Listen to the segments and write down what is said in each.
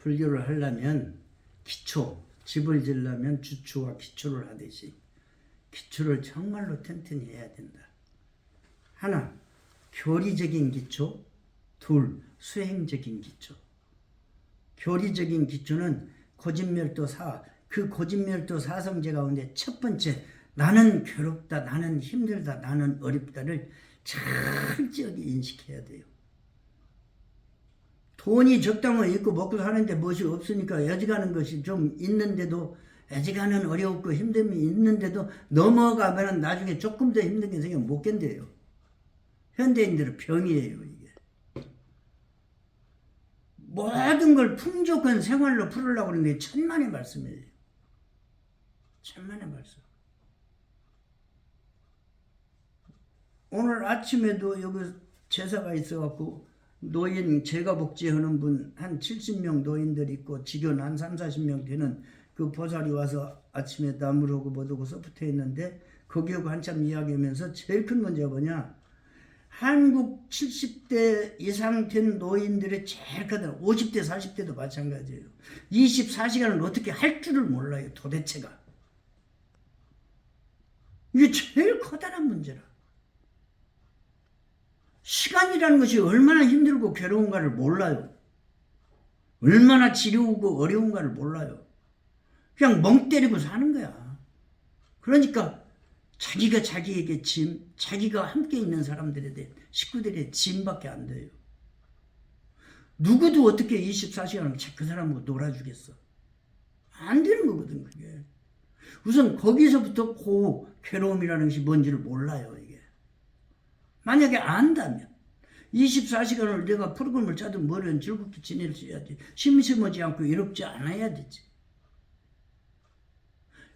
불교를 하려면 기초, 집을 지으려면 주추와 기초를 하듯이 기초를 정말로 튼튼히 해야 된다. 하나, 교리적인 기초. 둘, 수행적인 기초. 교리적인 기초는 고진멸도 사, 그 고진멸도 사성제 가운데 첫 번째, 나는 괴롭다, 나는 힘들다, 나는 어렵다를 철저하게 인식해야 돼요. 돈이 적당히 있고 먹고 사는데 무엇이 없으니까 애지가는 것이 좀 있는데도, 애지가는 어렵고 힘듦이 있는데도 넘어가면 나중에 조금 더 힘든 게 생기면 못 견뎌요. 현대인들은 병이에요, 이게. 모든 걸 풍족한 생활로 풀으려고 하는데 천만의 말씀이에요. 천만의 말씀. 오늘 아침에도 여기 제사가 있어갖고 노인 재가복지하는 분 한 70명 노인들 있고 직원 한 30-40명 되는 그 보살이 와서 아침에 나무르고 뭐두고 서붙어 있는데 거기하고 한참 이야기하면서 제일 큰 문제가 뭐냐, 한국 70대 이상 된 노인들의 제일 큰 50대 40대도 마찬가지예요. 24시간을 어떻게 할 줄을 몰라요, 도대체가. 이게 제일 커다란 문제라. 시간이라는 것이 얼마나 힘들고 괴로운가를 몰라요. 얼마나 지루하고 어려운가를 몰라요. 그냥 멍 때리고 사는 거야. 그러니까 자기가 자기에게 짐, 자기가 함께 있는 사람들에 대해 식구들의 짐밖에 안 돼요. 누구도 어떻게 24시간을 그 사람하고 놀아주겠어. 안 되는 거거든, 그게. 우선 거기서부터 그 괴로움이라는 것이 뭔지를 몰라요, 이게. 만약에 안다면 24시간을 내가 프로그램을 짜든 뭐든 즐겁게 지낼 수 해야지. 심심하지 않고 외롭지 않아야 되지.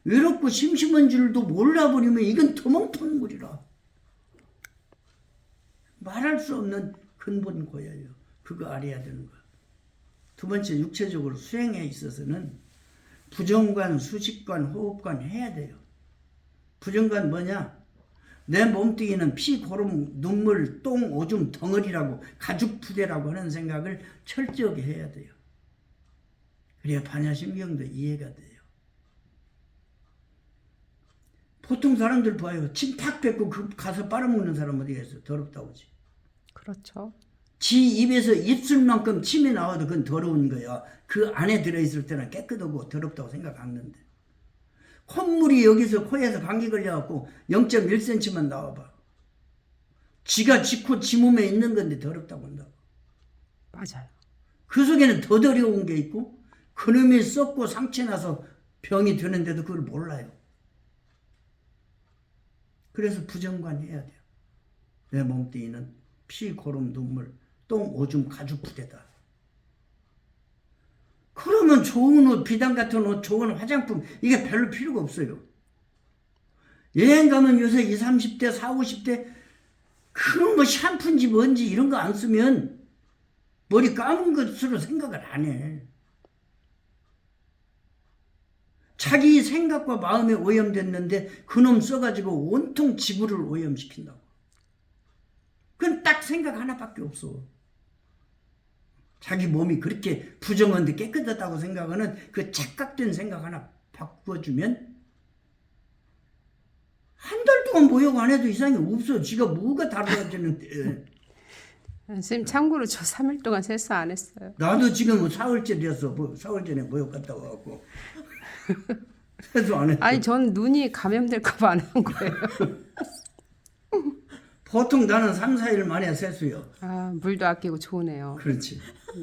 외롭고 심심한 줄도 몰라버리면 이건 터멍터멍거리라. 말할 수 없는 근본 고야예요. 그거 알아야 되는 거야. 두 번째, 육체적으로 수행에 있어서는 부정관, 수식관, 호흡관 해야 돼요. 부정관 뭐냐? 내 몸뚱이는 피, 고름, 눈물, 똥, 오줌, 덩어리라고, 가죽 부대라고 하는 생각을 철저하게 해야 돼요. 그래야 반야심경도 이해가 돼요. 보통 사람들 봐요. 침 탁 뱉고 그 가서 빨아먹는 사람 어디 있어? 더럽다고 하지. 그렇죠. 지 입에서 입술만큼 침이 나와도 그건 더러운 거야. 그 안에 들어있을 때는 깨끗하고 더럽다고 생각 안 하는데. 콧물이 여기서 코에서 감기 걸려갖고 0.1cm만 나와봐. 지가 지코 지 몸에 있는 건데 더럽다고 한다고. 맞아요. 그 속에는 더 더러운 게 있고 그놈이 썩고 상처나서 병이 되는데도 그걸 몰라요. 그래서 부정관 해야 돼요. 내 몸뚱이는 피, 고름, 눈물, 똥, 오줌, 가죽 부대다. 그러면 좋은 옷, 비단 같은 옷, 좋은 화장품 이게 별로 필요가 없어요. 여행 가면 요새 20, 30대, 40, 50대 그런 거 샴푸인지 뭔지 이런 거 안 쓰면 머리 감은 것으로 생각을 안 해. 자기 생각과 마음에 오염됐는데 그놈 써가지고 온통 지구를 오염시킨다고. 그건 딱 생각 하나밖에 없어. 자기 몸이 그렇게 부정한데 깨끗하다고 생각하는 그 착각된 생각 하나 바꿔주면 한 달 동안 모욕 안 해도 이상이 없어. 지가 뭐가 달라지는데. 선생님 참고로 저 3일 동안 세수 안 했어요. 나도 지금 사흘째 됐어. 사흘 전에 모욕 갔다 와갖고. 세수 안 했어. 아니 전 눈이 감염될까 봐 안 한 거예요. 보통 나는 3, 4일 만에 세수요. 아 물도 아끼고 좋으네요. 그렇지.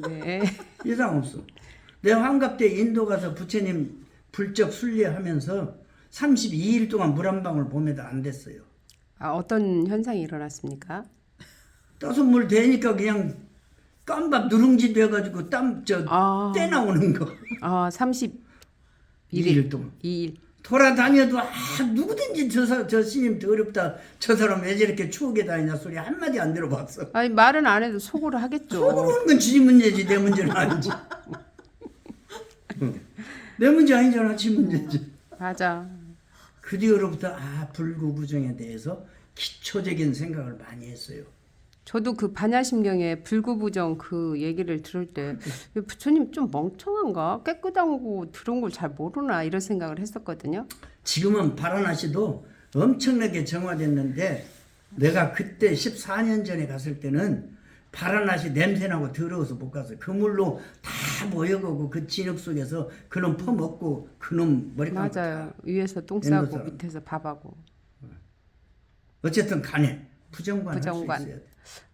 네. 이상 없어. 내 환갑 때 인도 가서 부처님 불적 순례하면서 32일 동안 물 한 방울 몸에다 안 댔어요. 아 어떤 현상이 일어났습니까? 떠서 물 대니까 그냥 깜박 누룽지 돼가지고 떼 나오는 거. 아 31일 2일 동안. 2일. 돌아다녀도 누구든지 저 스님 더럽다. 저 사람 왜 저렇게 추하게 다니냐 소리 한마디 안 들어봤어. 아니 말은 안 해도 속으로 하겠죠. 속으로 하는 건 지 문제지 내 문제는 아니지. 내 문제 아니잖아. 지 문제지. 맞아. 그 뒤로부터 불구부정에 대해서 기초적인 생각을 많이 했어요. 저도 그 반야심경의 불구부정 그 얘기를 들을 때 부처님 좀 멍청한가? 깨끗하고 들은 걸 잘 모르나 이런 생각을 했었거든요. 지금은 바라나시도 엄청나게 정화됐는데 내가 그때 14년 전에 갔을 때는 바라나시 냄새나고 더러워서 못 갔어요. 그 물로 다 모여가고 그 진흙 속에서 그놈 퍼먹고 그놈 머리 감고 맞아요. 다. 위에서 똥 옛날 싸고 사람. 밑에서 밥하고. 어쨌든 간에 부정관 할 수 부정관. 있어야 돼.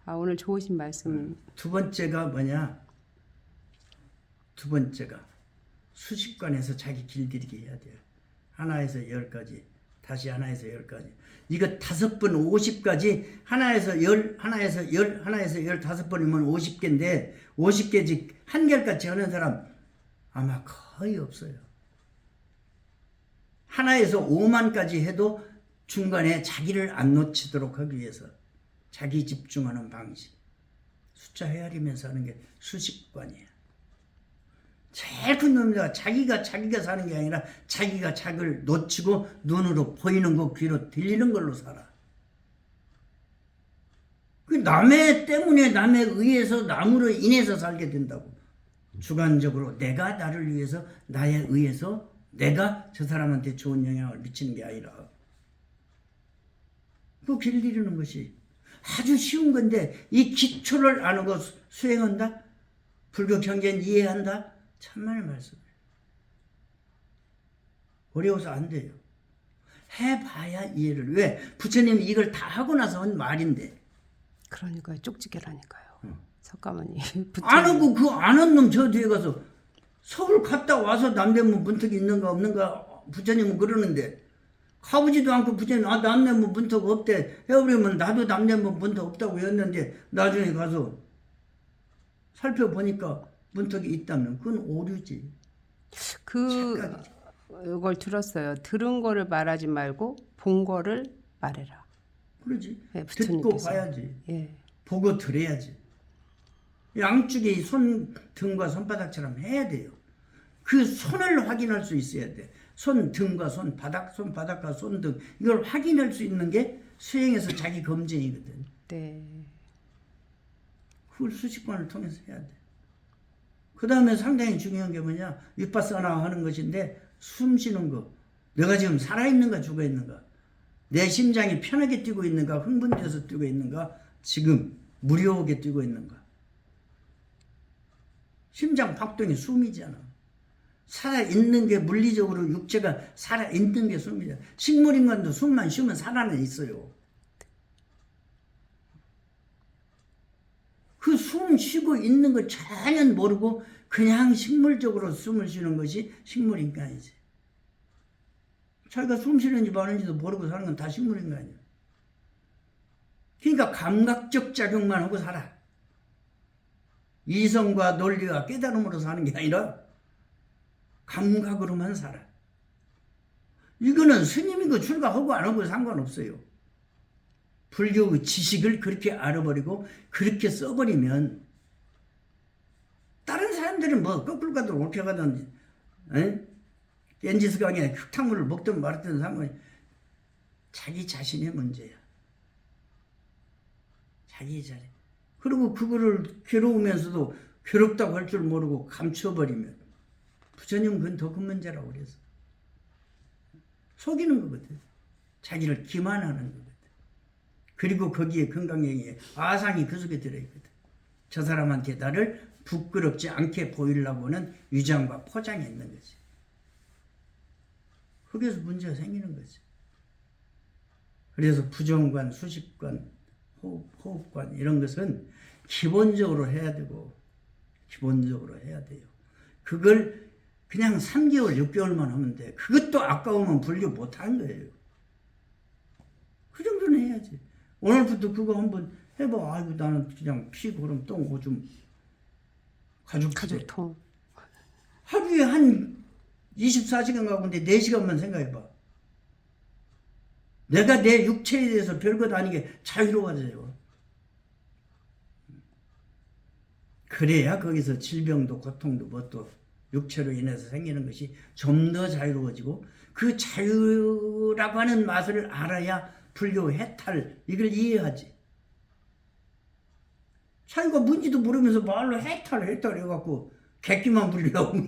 아 오늘 좋으신 말씀. 두 번째가 뭐냐? 두 번째가 수식관에서 자기 길들이기 해야 돼요. 하나에서 10가지, 다시 하나에서 10가지. 이거 5번 50까지 하나에서 10, 하나에서 10, 하나에서 15번이면 50개인데 50개씩 한결같이 하는 사람 아마 거의 없어요. 하나에서 5만까지 해도 중간에 자기를 안 놓치도록 하기 위해서 자기 집중하는 방식. 숫자 헤아리면서 하는 게 수식관이에요. 제일 큰 문제가 자기가 사는 게 아니라 자기가 자기를 놓치고 눈으로 보이는 거 귀로 들리는 걸로 살아. 그 남의 때문에 남에 의해서 남으로 인해서 살게 된다고. 주관적으로 내가 나를 위해서 나에 의해서 내가 저 사람한테 좋은 영향을 미치는 게 아니라 그 길들이는 것이 아주 쉬운 건데 이 기초를 안 하고 수행한다? 불교 경전 이해한다? 참말 말씀이에요. 어려워서 안 돼요. 해봐야 이해를. 왜? 부처님이 이걸 다 하고 나서 한 말인데. 그러니까요. 쪽지게라니까요. 석가모니. 안 하고 그 안 한 놈 저 뒤에 가서 서울 갔다 와서 남대문 문턱이 있는가 없는가 부처님은 그러는데 가보지도 않고 부처님 남대문 문턱 없대 해버리면 나도 남대문 문턱 없다고 했는데 나중에 가서 살펴보니까 문턱이 있다면 그건 오류지. 착각이지. 이걸 들었어요. 들은 거를 말하지 말고 본 거를 말해라. 그러지. 네, 듣고 부처님께서. 봐야지. 예. 보고 들어야지. 양쪽에 손 등과 손바닥처럼 해야 돼요. 그 손을 확인할 수 있어야 돼. 손 등과 손바닥, 손바닥과 손등 이걸 확인할 수 있는 게 수행에서 자기 검증이거든. 네. 그걸 수식관을 통해서 해야 돼. 그 다음에 상당히 중요한 게 뭐냐? 위파사나 하는 것인데 숨 쉬는 거. 내가 지금 살아있는가 죽어있는가? 내 심장이 편하게 뛰고 있는가? 흥분돼서 뛰고 있는가? 지금 무료하게 뛰고 있는가? 심장 박동이 숨이잖아. 살아있는 게 물리적으로 육체가 살아있는 게 숨이잖아. 식물인간도 숨만 쉬면 살아는 있어요. 그 숨 쉬고 있는 걸 전혀 모르고 그냥 식물적으로 숨을 쉬는 것이 식물인간이지. 자기가 숨 쉬는지 마는지도 모르고 사는 건 다 식물인간이야. 그러니까 감각적 작용만 하고 살아. 이성과 논리와 깨달음으로 사는 게 아니라 감각으로만 살아. 이거는 스님이고 출가하고 안 하고 상관없어요. 불교 지식을 그렇게 알아버리고 그렇게 써버리면 다른 사람들은 뭐 거꾸로 가든 옳게 가든 겐지스 강에 흙탕물을 먹든 말든 상관이 자기 자신의 문제야. 자기 자신. 그리고 그거를 괴로우면서도 괴롭다고 할 줄 모르고 감춰버리면 부처님은 그건 더 큰 문제라고 그래서 속이는 거거든. 자기를 기만하는 거거든. 그리고 거기에 건강행위에 아상이 그 속에 들어있거든. 저 사람한테 나를 부끄럽지 않게 보이려고 하는 위장과 포장이 있는 거지. 거기에서 문제가 생기는 거지. 그래서 부정관, 수식관, 호흡관 이런 것은 기본적으로 해야 되고 기본적으로 해야 돼요. 그걸 그냥 3개월, 6개월만 하면 돼. 그것도 아까우면 불교 못하는 거예요. 그 정도는 해야지. 오늘부터 그거 한번 해봐. 아이고 나는 그냥 피, 고름, 똥, 오줌 가죽통. 하루에 한 24시간 가고 있는데 4시간만 생각해봐. 내가 내 육체에 대해서 별것 아니게 자유로워져요. 그래야 거기서 질병도 고통도 뭣도 육체로 인해서 생기는 것이 좀 더 자유로워지고 그 자유라고 하는 맛을 알아야 불교 해탈 이걸 이해하지. 자기가 뭔지도 모르면서 말로 해탈 해갖고 객기만 부리려고.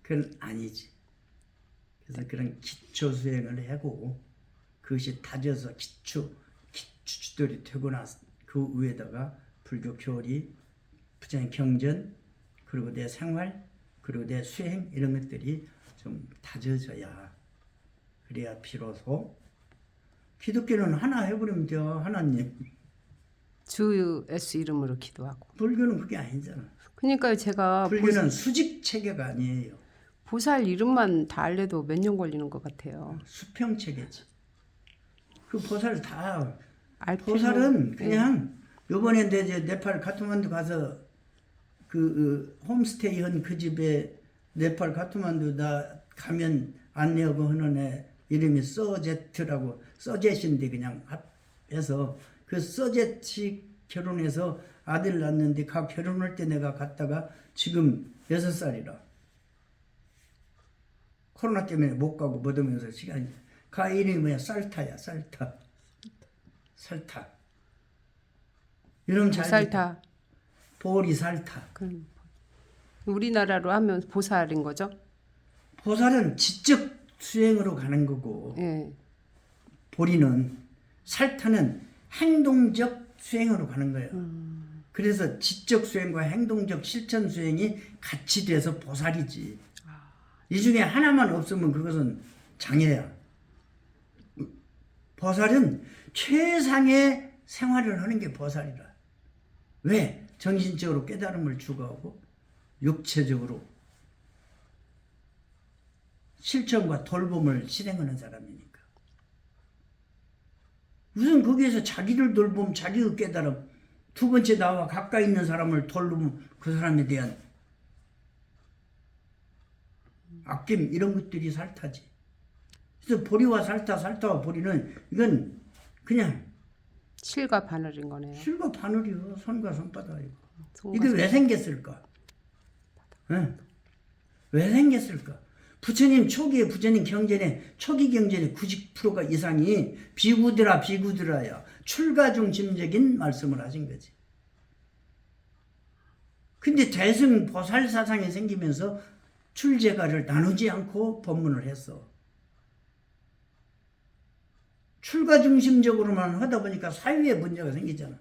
그건 아니지. 그래서 그런 기초 수행을 하고 그것이 다져서 기초들이 되고 나서 그 위에다가 불교 교리, 부처님 경전, 그리고 내 생활, 그리고 내 수행 이런 것들이 좀 다져져야 그래야 비로소 기독교는 하나 해버리면 돼요. 하나님. 주 예수 이름으로 기도하고. 불교는 그게 아니잖아. 그러니까요, 제가 불교는 수직 체계가 아니에요. 보살 이름만 다 알려도 몇 년 걸리는 것 같아요. 수평 체계지. 그 보살 다 알 보살은 그냥 요번에 이제 네팔 카트만두 가서 그 홈스테이 한 그 집에 네팔 카트만두 나 가면 안내하고 하는 애 이름이 서제트라고 서제신데 그냥 합해서 그 서제트 결혼해서 아들 낳았는데 결혼할 때 내가 갔다가 지금 6살이라 코로나 때문에 못 가고 못 오면서 시간이 가 이름이 뭐야 쌀타야 쌀타 이름 잘 보살타. 보리 살타. 그럼 우리나라로 하면 보살인 거죠? 보살은 지적 수행으로 가는 거고 예. 보리는 살타는 행동적 수행으로 가는 거예요. 그래서 지적 수행과 행동적 실천 수행이 같이 돼서 보살이지. 이 중에 하나만 없으면 그것은 장애야. 보살은 최상의 생활을 하는 게 보살이라. 왜? 정신적으로 깨달음을 추구하고 육체적으로 실천과 돌봄을 실행하는 사람이니까. 우선 거기에서 자기를 돌봄, 자기의 깨달음, 두 번째 나와 가까이 있는 사람을 돌봄, 그 사람에 대한 아낌 이런 것들이 살타지. 그래서 보리와 살타와 보리는 이건 그냥 실과 바늘인 거네요. 실과 바늘이요. 손과 손바닥이고. 손과 이게 왜 생겼을까? 응? 왜 생겼을까? 부처님 초기에 부처님 경전에 초기 경전의 90%가 이상이 비구드라야 출가 중심적인 말씀을 하신 거지. 근데 대승 보살 사상이 생기면서 출제가를 나누지 않고 법문을 했어. 출가 중심적으로만 하다 보니까 사회에 문제가 생기잖아.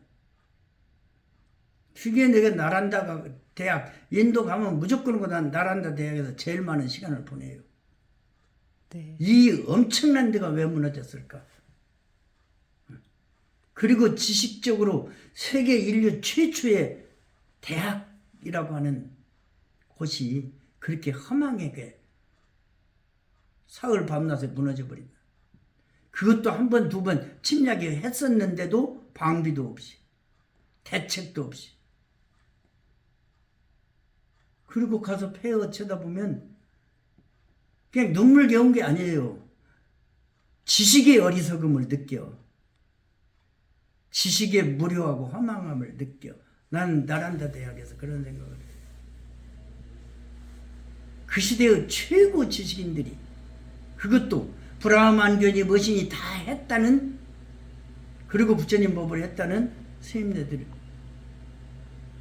그게 내가 나란다 대학 인도 가면 무조건 난 나란다 대학에서 제일 많은 시간을 보내요. 네. 이 엄청난 데가 왜 무너졌을까? 그리고 지식적으로 세계 인류 최초의 대학이라고 하는 곳이 그렇게 허망하게 사흘 밤낮에 무너져 버린다. 그것도 한 번, 두 번 침략이 했었는데도 방비도 없이 대책도 없이 그리고 가서 폐허 쳐다보면 그냥 눈물겨운 게 아니에요. 지식의 어리석음을 느껴. 지식의 무료하고 허망함을 느껴. 난 나란다 대학에서 그런 생각을 해요. 그 시대의 최고 지식인들이 그것도 브라만견이 머신이 다 했다는 그리고 부처님 법을 했다는 스님네들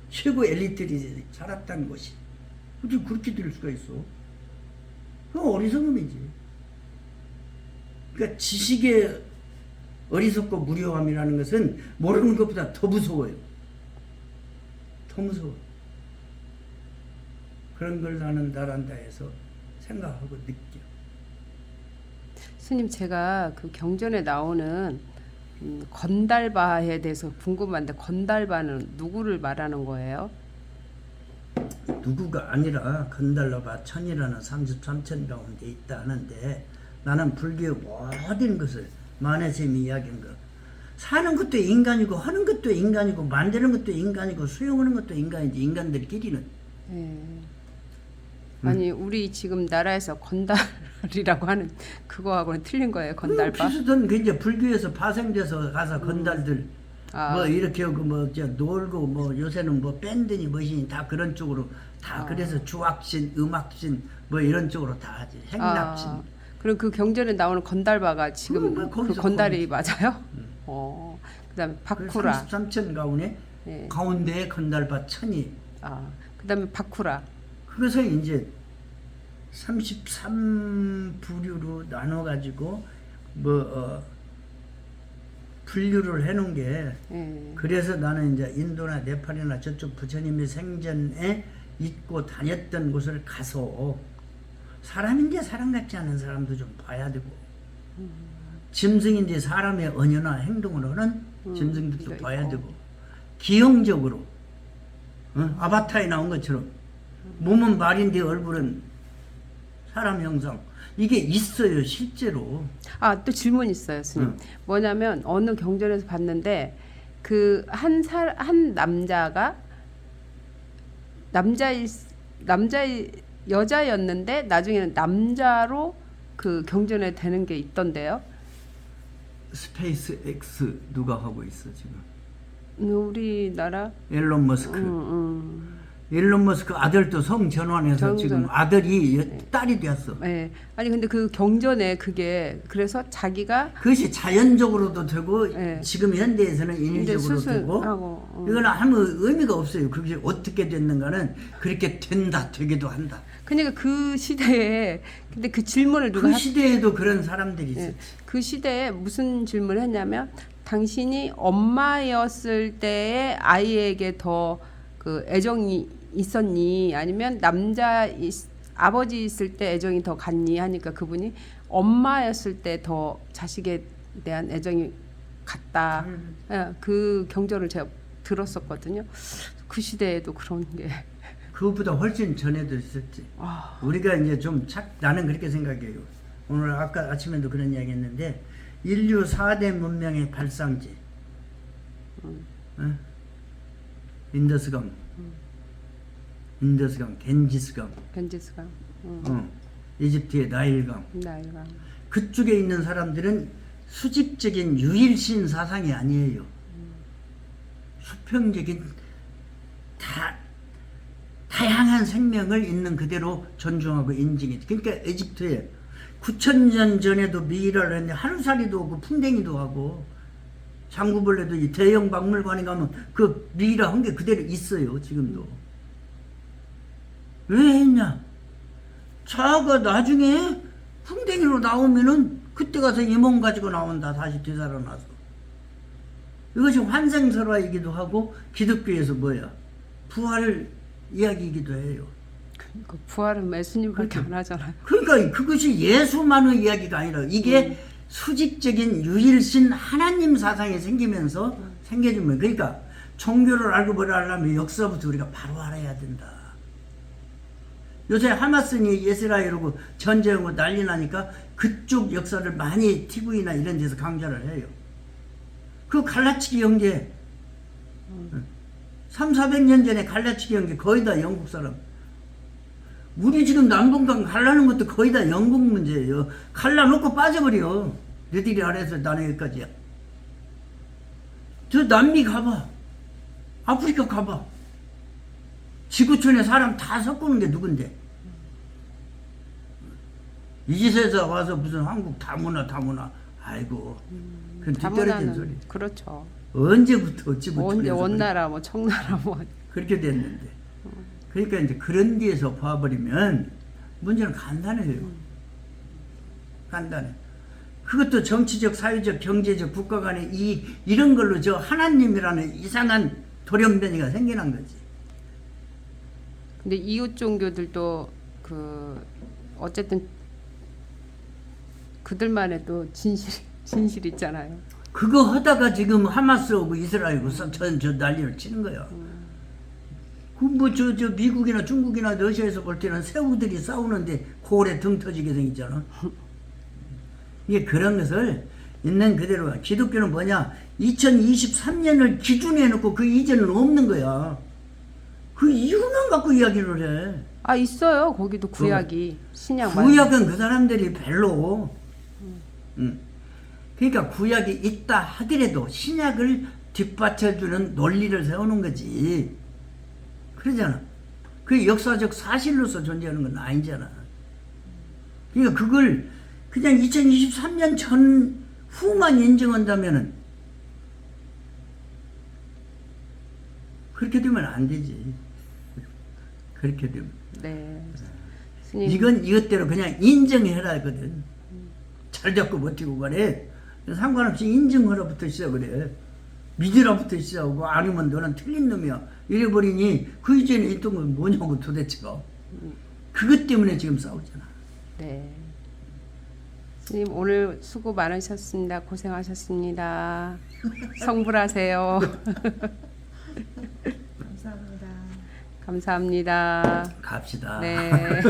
최고 엘리트들이 살았다는 것이 어떻게 그렇게 될 수가 있어? 그건 어리석음이지. 그러니까 지식의 어리석고 무료함이라는 것은 모르는 것보다 더 무서워요. 더 무서워. 그런 걸 나는 나란다해서 생각하고 느껴. 스님, 제가 그 경전에 나오는 건달바에 대해서 궁금한데, 건달바는 누구를 말하는 거예요? 누구가 아니라 건달라바 천이라는 33천 가운데 있다 하는데 나는 불교의 모든 것을 만해쌤이 이야기한 거 사는 것도 인간이고 하는 것도 인간이고 만드는 것도 인간이고 수용하는 것도 인간이지 인간들끼리는. 아니 우리 지금 나라에서 건달이라고 하는 그거하고는 틀린 거예요. 건달바. 비슷한 그 이제 불교에서 파생돼서 가서 건달들 뭐 이렇게 하고 뭐 놀고 뭐 요새는 뭐 밴드니 뭐시니 다 그런 쪽으로 다 그래서 주악신, 음악신 뭐 이런 쪽으로 다 하지. 행락신. 그럼 그 경전에 나오는 건달바가 지금 뭐 그 거기서 건달이 맞아요? 그다음에 바쿠라. 33천 가운데 예. 가운데에 건달밭 천이. 그다음에 바쿠라. 그래서 이제 33부류로 나눠 가지고 분류를 해놓은 게 예. 그래서 나는 이제 인도나 네팔이나 저쪽 부처님이 생전에 있고 다녔던 곳을 가서 사람인지 사람 같지 않은 사람도 좀 봐야 되고 짐승인지 사람의 언어나 행동을 하는 짐승들도 봐야 있고. 되고 기형적으로 아바타에 나온 것처럼 몸은 말인데 얼굴은 사람 형상 이게 있어요 실제로. 또 질문 있어요, 스님. 뭐냐면 어느 경전에서 봤는데 그 한 남자가 여자였는데 나중에는 남자로 그 경전에 되는 게 있던데요. 스페이스 X 누가 하고 있어 지금? 우리나라 일론 머스크. 일론 머스크 아들도 성 전환해서 지금 아들이 딸이 되었어. 네. 아니 근데 그 경전에 그게 그래서 자기가 그것이 자연적으로도 되고 네. 지금 현대에서는 인위적으로 되고 이건 아무 의미가 없어요. 그게 어떻게 됐는가는 그렇게 된다 되기도 한다. 그러니까 그 시대에 근데 그 질문을 누가 그 시대에도 그런 사람들이 있었지. 그 시대에 무슨 질문을 했냐면 당신이 엄마였을 때의 아이에게 더 그 애정이 있었니 아니면 아버지 있을 때 애정이 더 갔니 하니까 그분이 엄마였을 때 더 자식에 대한 애정이 갔다. 그 경전을 제가 들었었거든요. 그 시대에도 그런 게 그것보다 훨씬 전에도 있었지. 우리가 이제 나는 그렇게 생각해요. 오늘 아까 아침에도 그런 이야기 했는데 인류 4대 문명의 발상지. 인더스강, 겐지스강, 이집트의 나일강. 그쪽에 있는 사람들은 수직적인 유일신 사상이 아니에요. 수평적인 다양한 생명을 있는 그대로 존중하고 인정해. 그러니까 에집트에 9,000년 전에도 미이라를 했는데 하루살이도 오고 풍뎅이도 하고 장구벌레도 이 대형 박물관에 가면 그 미이라 한 게 그대로 있어요. 지금도. 왜 했냐? 자가 나중에 풍뎅이로 나오면은 그때 가서 이 몸 가지고 나온다. 다시 되살아나서. 이것이 환생설화이기도 하고 기독교에서 뭐야? 부활 이야기이기도 해요. 그 부활은 예수님밖에 안 하잖아요. 그러니까 그것이 예수만의 이야기가 아니라 이게 수직적인 유일신 하나님 사상이 생기면서 생겨지면 그러니까 종교를 알고 뭘 알려면 역사부터 우리가 바로 알아야 된다. 요새 하마스니 이스라엘하고 전쟁하고 난리 나니까 그쪽 역사를 많이 TV나 이런 데서 강좌를 해요. 그 갈라치기 형제 300~400년 전에 갈라치기 형제 거의 다 영국 사람. 우리 지금 남북강 갈라는 것도 거의 다 영국 문제예요. 갈라놓고 빠져버려. 너희들이 알아서 나는 여기까지야. 저 남미 가봐. 아프리카 가봐. 지구촌에 사람 다 섞는 게 누군데? 이 짓에서 와서 무슨 한국 다문화. 아이고. 그건 뒤떨어진 소리. 그렇죠. 언제부터 어찌부터 언제 원나라 청나라 그렇게 됐는데. 그러니까 이제 그런 데에서 봐버리면 문제는 간단해요. 간단해. 그것도 정치적, 사회적, 경제적, 국가 간에 이런 걸로 저 하나님이라는 이상한 돌연변이가 생겨난 거지. 근데 이웃 종교들도 어쨌든 그들만의 또 진실 있잖아요. 그거 하다가 지금 하마스하고 이스라엘하고 저 난리를 치는 거야. 저 미국이나 중국이나 러시아에서 볼 때는 새우들이 싸우는데 고래 등 터지게 생겼잖아. 이게 그런 것을 있는 그대로 기독교는 뭐냐? 2023년을 기준에 놓고 그 이전은 없는 거야. 그 이유만 갖고 이야기를 해. 있어요. 거기도 구약이 신약 구약은 그 사람들이 별로. 그러니까 구약이 있다 하더라도 신약을 뒷받쳐주는 논리를 세우는 거지. 그러잖아. 그게 역사적 사실로서 존재하는 건 아니잖아. 그러니까 그걸 그냥 2023년 전 후만 인정한다면은 그렇게 되면 안 되지. 그렇게 되면. 네. 스님. 이건 이것대로 그냥 인정해라 하거든. 잘 잡고 버티고 그래. 상관없이 인정하라부터 시작 그래. 믿으라부터 시작하고 아니면 너는 틀린 놈이야. 이래버리니 그 이전에 있던 건 뭐냐고 도대체가. 그것 때문에 지금 싸우잖아. 네. 스님 오늘 수고 많으셨습니다. 고생하셨습니다. 성불하세요. 감사합니다. 감사합니다. 갑시다. 네.